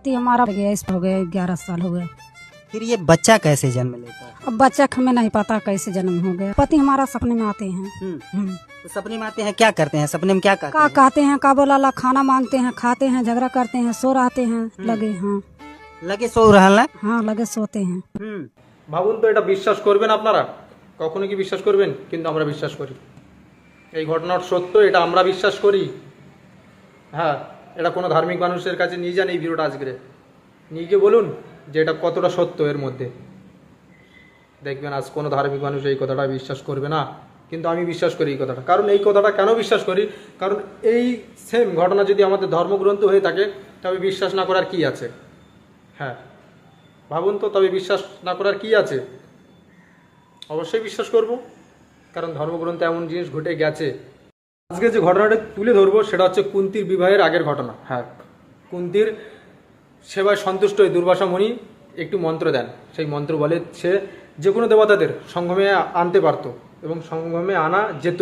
हमारा हो गया 11 साल हो गया। फिर ये बच्चा कैसे जन्म लेता है? अब बच्चा का हमें नहीं पता कैसे जन्म हो गया। पति हमारा सपने में आते हैं। तो सपने में आते हैं, क्या करते हैं सपने में, क्या करते का हैं? कहते हैं का बोला खाना मांगते हैं, खाते हैं, झगड़ा करते हैं, सो रहते हैं लगे। हाँ लगे सो रहल ना। हाँ लगे सोते हैं। ভাবুন তো, এটা বিশ্বাস করবেন আপনারা? কখনো কি বিশ্বাস করবেন? কিন্তু আমরা বিশ্বাস করি। এই ঘটনার সত্য, এটা আমরা বিশ্বাস করি। হ্যাঁ, এটা কোনো ধার্মিক মানুষের কাছে নিয়ে যান এই ভিডিওটা আজকে, নিয়ে গিয়ে বলুন যে এটা কতটা সত্য এর মধ্যে। দেখবেন আজ কোনো ধার্মিক মানুষ এই কথাটা বিশ্বাস করবে না, কিন্তু আমি বিশ্বাস করি এই কথাটা। কারণ এই কথাটা কেন বিশ্বাস করি? কারণ এই সেম ঘটনা যদি আমাদের ধর্মগ্রন্থ হয়ে থাকে, তবে বিশ্বাস না করার কি আছে? হ্যাঁ ভাবুন তো, তবে বিশ্বাস না করার কি আছে? অবশ্যই বিশ্বাস করব, কারণ ধর্মগ্রন্থে এমন জিনিস ঘটে গেছে। আজকে যে ঘটনাটা তুলে ধরবো সেটা হচ্ছে কুন্তির বিবাহের আগের ঘটনা। হ্যাঁ, কুন্তির সেবায় সন্তুষ্ট হয়ে দুর্বাসা মুনি একটু মন্ত্র দেন। সেই মন্ত্র বলে সে যে কোনো দেবতাদের সঙ্গমে আনতে পারত এবং সঙ্গমে আনা যেত।